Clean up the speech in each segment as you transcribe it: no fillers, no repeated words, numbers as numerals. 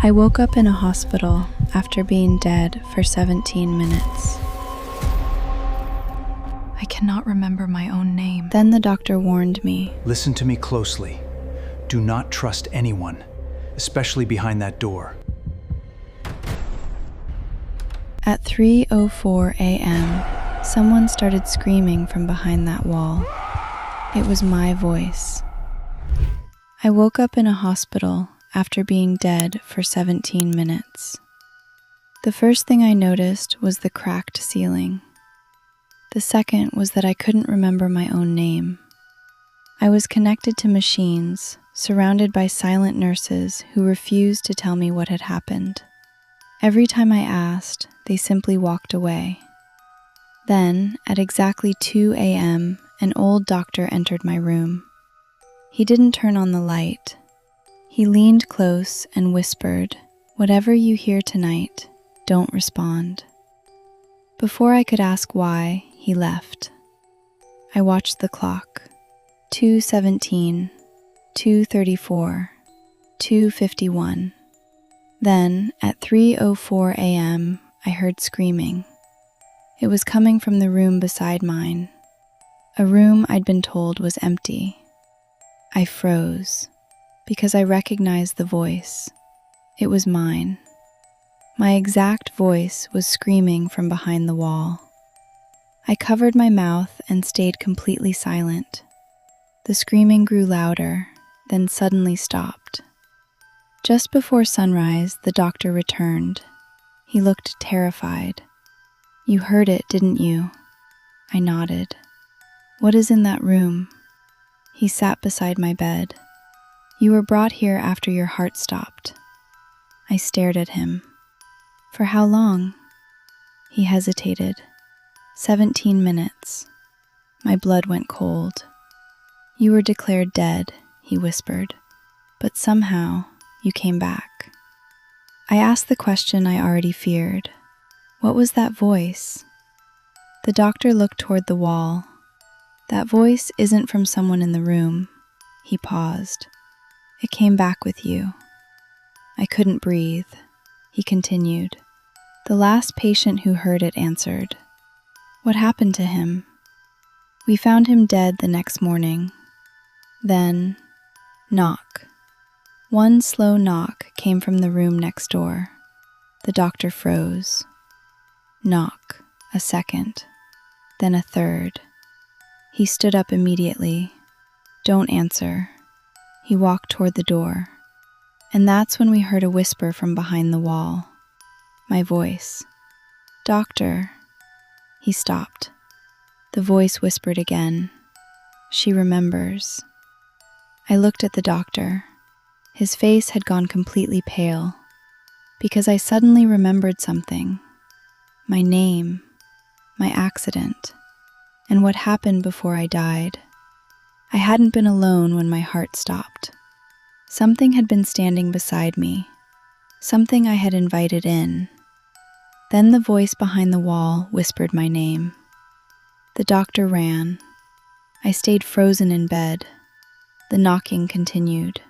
I woke up in a hospital after being dead for 17 minutes. I cannot remember my own name. Then the doctor warned me. Listen to me closely. Do not trust anyone, especially behind that door. At 3:04 a.m., someone started screaming from behind that wall. It was my voice. I woke up in a hospital after being dead for 17 minutes. The first thing I noticed was the cracked ceiling. The second was that I couldn't remember my own name. I was connected to machines, surrounded by silent nurses who refused to tell me what had happened. Every time I asked, they simply walked away. Then, at exactly 2 a.m., an old doctor entered my room. He didn't turn on the light. He leaned close and whispered, "Whatever you hear tonight, don't respond." Before I could ask why, he left. I watched the clock. 2:17, 2:34, 2:51. Then, at 3:04 a.m., I heard screaming. It was coming from the room beside mine, a room I'd been told was empty. I froze, because I recognized the voice. It was mine. My exact voice was screaming from behind the wall. I covered my mouth and stayed completely silent. The screaming grew louder, then suddenly stopped. Just before sunrise, the doctor returned. He looked terrified. "You heard it, didn't you?" I nodded. "What is in that room?" He sat beside my bed. "You were brought here after your heart stopped." I stared at him. "For how long?" He hesitated. 17 minutes. My blood went cold. "You were declared dead," he whispered, "but somehow you came back." I asked the question I already feared. What was that voice? The doctor looked toward the wall. "That voice isn't from someone in the room." He paused. "It came back with you." I couldn't breathe. He continued. "The last patient who heard it answered." "What happened to him?" "We found him dead the next morning." Then, knock. One slow knock came from the room next door. The doctor froze. Knock, a second, then a third. He stood up immediately. "Don't answer." He walked toward the door. And that's when we heard a whisper from behind the wall. My voice. "Doctor." He stopped. The voice whispered again. "She remembers." I looked at the doctor. His face had gone completely pale, because I suddenly remembered something. My name, my accident, and what happened before I died. I hadn't been alone when my heart stopped. Something had been standing beside me, something I had invited in. Then the voice behind the wall whispered my name. The doctor ran. I stayed frozen in bed. The knocking continued.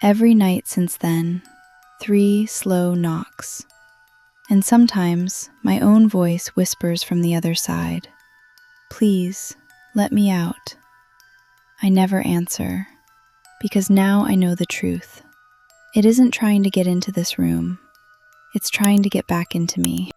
Every night since then, 3 slow knocks. And sometimes my own voice whispers from the other side, "Please, let me out." I never answer, because now I know the truth. It isn't trying to get into this room. It's trying to get back into me.